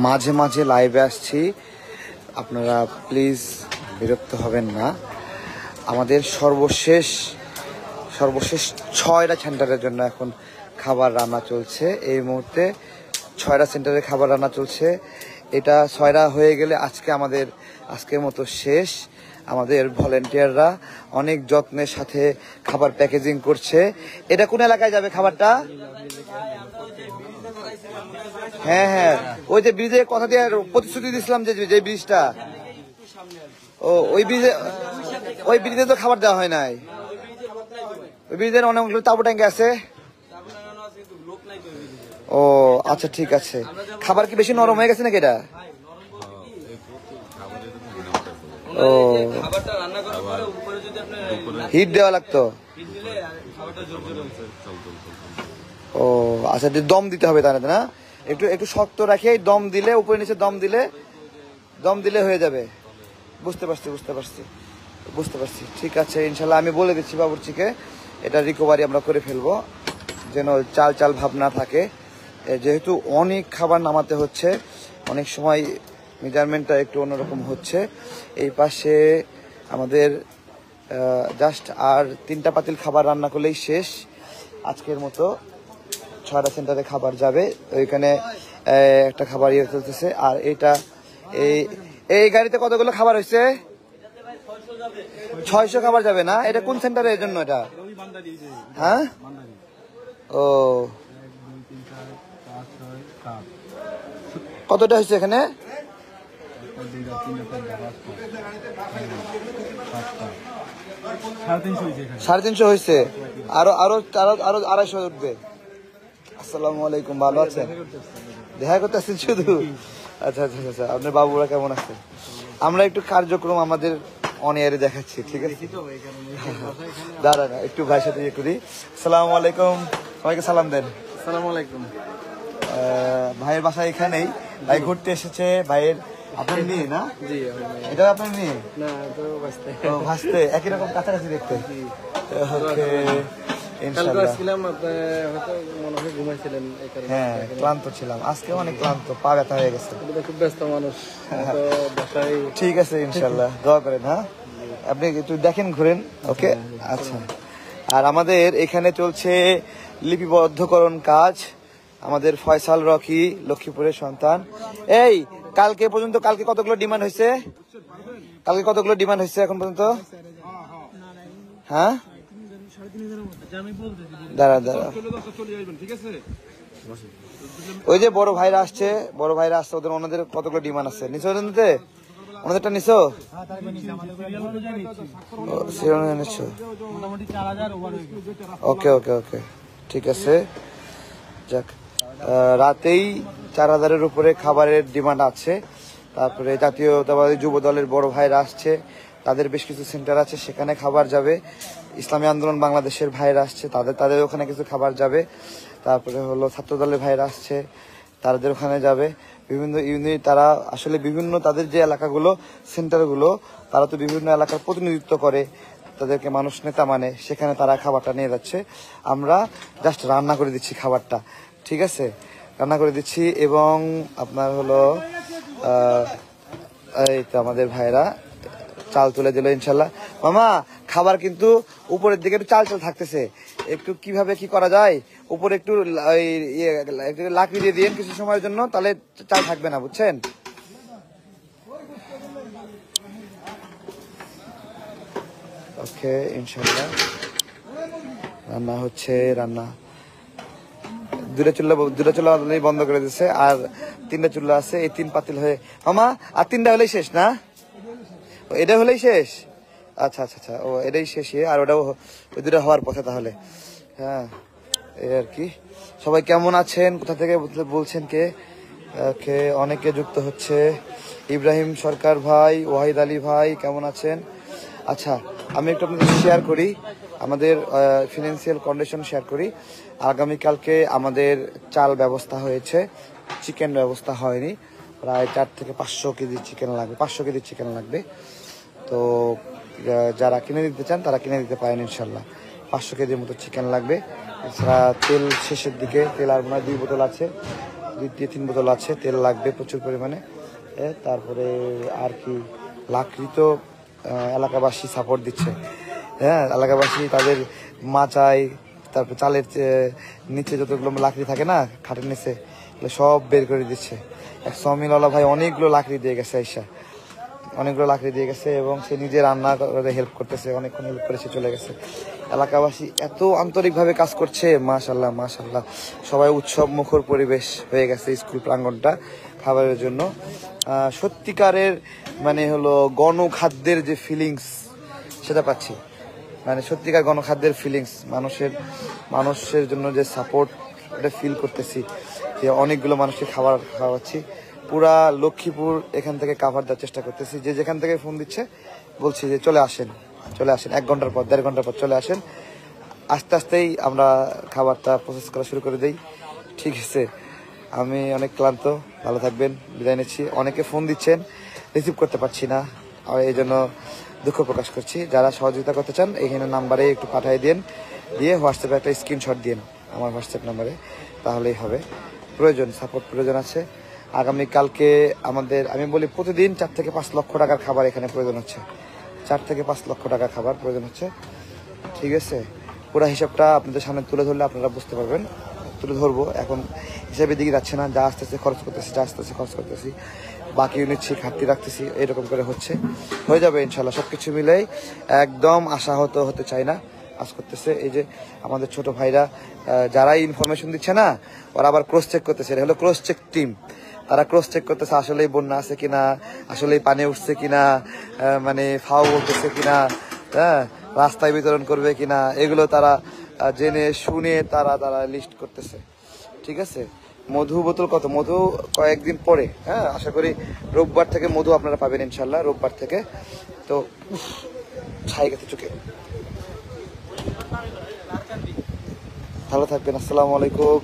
মাঝে মাঝে লাইভে আসছি, আপনারা প্লিজ বিরক্ত হবেন না। আমাদের সর্বশেষ 6টা সেন্টারের জন্য এখন খাবার রান্না চলছে। এই মুহূর্তে 6টা সেন্টারে খাবার রান্না চলছে। এটা 6টা হয়ে গেলে আজকের মতো শেষ। আমাদের ভলেন্টিয়াররা অনেক যত্নের সাথে খাবার প্যাকেজিং করছে। এটা কোন এলাকায় যাবে খাবারটা? হ্যাঁ, ওই যে ব্রিজের কথা দিয়ে প্রতিশ্রুতি দিয়েছিলাম, যে ব্রিজটা, ওই ব্রিজে তো খাবার দেওয়া হয় নাই। ওই ব্রিজের অনেকগুলো তাবু ট্যাঙ্কি আছে। ও আচ্ছা, ঠিক আছে। খাবার কি বেশি নরম হয়ে গেছে নাকি এটা? ও, হিট দেওয়া লাগতো। ও আচ্ছা, দম দিতে হবে তাহলে না? একটু শক্ত রাখে দম দিলে, উপরে নিচে দম দিলে হয়ে যাবে। বুঝতে পারছি। ঠিক আছে, ইনশাল্লাহ আমি বলে দিচ্ছি বাবুর্চিকে, এটা রিকভারি আমরা করে ফেলবো, যেন চাল ভাব না থাকে। যেহেতু অনেক খাবার নামাতে হচ্ছে, অনেক সময় মেজারমেন্টটা একটু অন্যরকম হচ্ছে। এই পাশে আমাদের জাস্ট আর 3টা পাতিল খাবার রান্না করলেই শেষ আজকের মতো। 6টা সেন্টারে খাবার যাবে। ওইখানে একটা খাবার চলতেছে। আর এই গাড়িতে কতগুলো খাবার হয়েছে? 600 খাবার যাবে না? এটা কোন সেন্টারের জন্য এটা? হ্যাঁ, ও কতটা হয়েছে এখানে? 350 হয়েছে। আরো 250 উঠবে। আসসালামু আলাইকুম, ভালো আছেন? দেখা করতে আসছেন শুধু? আচ্ছা, আপনার বাবুরা কেমন আছে? আমরা একটু কার্যক্রম আমাদের অন এয়ারে দেখাচ্ছি, ঠিক আছে? দাঁড়া না, একটু ভাইয়ের সাথে ইয়ে করি। আসসালামু আলাইকুম, সবাইকে সালাম দেন। আসসালামু আলাইকুম। ভাইয়ের বাসা এখানেই। ভাই ঘুরতে এসেছে। ভাইয়ের আপনার মেয়ে না? জি, এটা আপনার মেয়ে? না, তো ভাসতে একই রকম কাছাকাছি দেখতে। ওকে, কালকে আসছিলাম, হয়তো মনে হয় ঘুমাইছিলেন এই কারণে। হ্যাঁ, ক্লান্ত ছিলাম আজকে, অনেক ক্লান্ত, পা ব্যথা হয়ে গেছে। খুব ব্যস্ত মানুষ তো বাসায়। ঠিক আছে, ইনশাল্লাহ দোয়া করেন। হ্যাঁ, আপনি একটু দেখেন, ঘুরেন। ওকে, আচ্ছা। আর আমাদের এখানে চলছে লিপিবদ্ধকরণ কাজ। আমাদের ফয়সাল রকি লক্ষ্মীপুরের সন্তান। এই কালকে কতগুলো ডিমান্ড হয়েছে? এখন পর্যন্ত? হ্যাঁ, দাঁড়া, ওই যে বড় ভাইরা আসছে, ওনাদের কতগুলো ডিমান্ড আছে? নিচে ওনাদেরটা নিছো? ওকে, ঠিক আছে। যাক, রাতেই 4000-এর উপরে খাবারের ডিমান্ড আছে। তারপরে জাতীয়তাবাদী যুব দলের বড় ভাইরা আসছে, তাদের বেশ কিছু সেন্টার আছে, সেখানে খাবার যাবে। ইসলামী আন্দোলন বাংলাদেশের ভাইরা আসছে, তাদের ওখানে কিছু খাবার যাবে। তারপরে হলো ছাত্র দলের ভাইরা আসছে, তাদের ওখানে যাবে। বিভিন্ন ইউনিট, তারা আসলে বিভিন্ন তাদের যে এলাকাগুলো, সেন্টারগুলো, তারা তো বিভিন্ন এলাকার প্রতিনিধিত্ব করে, তাদেরকে মানুষ নেতা মানে, সেখানে তারা খাবারটা নিয়ে যাচ্ছে। আমরা জাস্ট রান্না করে দিচ্ছি খাবারটা, ঠিক আছে? রান্না করে দিচ্ছি। এবং আপনার হলো এই তো আমাদের ভাইরা চাল তুলে দিল ইনশাল্লাহ। মামা, খাবার কিন্তু উপরের দিকে একটু চাল থাকতেছে, একটু কিভাবে কি করা যায়, উপরে একটু লাকড়ি দিয়ে দিন কিছু সময়ের জন্য, তাহলে চাল থাকবে না, বুঝছেন? ওকে, ইনশাল্লাহ রান্না হচ্ছে। দুটা চুল্লা বন্ধ করে দিচ্ছে, আর 3টা চুল্লা আছে। এই 3 পাতিল হয়ে মামা, আর 3টা হলেই শেষ না? এটা হলেই শেষ? আচ্ছা, ও এটাই শেষ। আর ওটাও ওই 2টা হওয়ার পথে তাহলে। হ্যাঁ, এই আর কি। সবাই কেমন আছেন? কোথা থেকে বলছেন কে? ওকে, অনেকে যুক্ত হচ্ছে। ইব্রাহিম সরকার ভাই, ওয়াহিদ আলী ভাই, কেমন আছেন? আচ্ছা, আমি একটু আপনাদের শেয়ার করি, আমাদের ফিনান্সিয়াল কন্ডিশন শেয়ার করি। আগামীকালকে আমাদের চাল ব্যবস্থা হয়েছে, চিকেন ব্যবস্থা হয়নি। প্রায় 4 থেকে 500 কেজি চিকেন লাগবে, 500 কেজি চিকেন লাগবে। তো যারা কিনে দিতে চান তারা কিনে দিতে পারেন ইনশাল্লাহ। 500 কেজির মতো চিকেন লাগবে। এছাড়া তেল শেষের দিকে, তেল আর মনে হয় 2 বোতল আছে, 2-3 বোতল আছে, তেল লাগবে প্রচুর পরিমাণে। তারপরে আর কি লাকড়ি তো এলাকাবাসী সাপোর্ট দিচ্ছে, হ্যাঁ এলাকাবাসী তাদের মাচায়, তারপর চালের নিচে যতগুলো লাকড়ি থাকে না খাটের নিচে, সব বের করে দিচ্ছে। এক সমিলওয়ালা ভাই অনেকগুলো লাকড়ি দিয়ে গেছে, আইসা অনেকগুলো লাকড়ি দিয়ে গেছে এবং সে নিজে রান্না করে হেল্প করতেছে, অনেকক্ষণ হেল্প করে সে চলে গেছে। এলাকাবাসী এত আন্তরিকভাবে কাজ করছে, মাশাল্লাহ মাশাল্লাহ। সবাই উৎসব মুখর পরিবেশ হয়ে গেছে স্কুল প্রাঙ্গণটা খাবারের জন্য। সত্যিকারের মানে হলো গণখাদ্যের যে ফিলিংস সেটা পাচ্ছি, মানে সত্যিকার গণখাদ্যের ফিলিংস, মানুষের জন্য যে সাপোর্ট এটা ফিল করতেছি, যে অনেকগুলো মানুষকে খাবার খাওয়াচ্ছি। পুরা লক্ষ্মীপুর এখান থেকে কাভার দেওয়ার চেষ্টা করতেছি, যে যেখান থেকে ফোন দিচ্ছে বলছি যে চলে আসেন 1 ঘন্টার পর 1.5 ঘন্টার পর চলে আসেন। আস্তে আস্তেই আমরা খাবারটা প্রসেস করা শুরু করে দেই, ঠিক আছে। আমি অনেক ক্লান্ত, ভালো থাকবেন, বিদায় নিচ্ছি। অনেকে ফোন দিচ্ছেন, রিসিভ করতে পারছি না, আর এই জন্য দুঃখ প্রকাশ করছি। যারা সহযোগিতা করতে চান এখানে নাম্বারে একটু পাঠিয়ে দিয়ে হোয়াটসঅ্যাপে একটা স্ক্রিনশট দিন আমার হোয়াটসঅ্যাপ নাম্বারে, তাহলেই হবে। সাপোর্ট প্রয়োজন আছে। আগামীকালকে আমাদের, আমি বলি প্রতিদিন 4 থেকে 5 লক্ষ টাকার খাবার এখানে প্রয়োজন হচ্ছে, 4 থেকে 5 লক্ষ টাকার খাবার প্রয়োজন হচ্ছে, ঠিক আছে। পুরো হিসাবটা আপনাদের সামনে তুলে ধরলে আপনারা বুঝতে পারবেন, তুলে ধরবো। এখন হিসাবের দিকে যাচ্ছে না, যা আস্তে আস্তে খরচ করতেছি, বাকি নিচ্ছি, ঘাটতি রাখতেছি, এরকম করে হয়ে যাবে ইনশাল্লাহ। সবকিছু মিলেই একদম আশাহত হতে চাই না, কাজ করতেছে। এই যে আমাদের ছোট ভাইরা যারাই ইনফরমেশন দিচ্ছে না, ওরা আবার ক্রস চেক করতেছে, এটা হলো ক্রস চেক টিম। তারা ক্রস চেক করতেছে আসলেই বন্যা আছে কিনা, আসলেই পানি উঠছে কিনা, মানে ফাও বলতেছে কিনা, হ্যাঁ রাস্তায় বিতরণ করবে কিনা, এগুলো তারা জেনে শুনে তারা লিস্ট করতেছে, ঠিক আছে। মধু বোতল কত, মধু কয়েকদিন পরে, হ্যাঁ আশা করি রোববার থেকে মধু আপনারা পাবেন ইনশাল্লাহ, রোববার থেকে। তো ছাই গেছে চোখে। ভালো থাকবেন, আসসালামু আলাইকুম।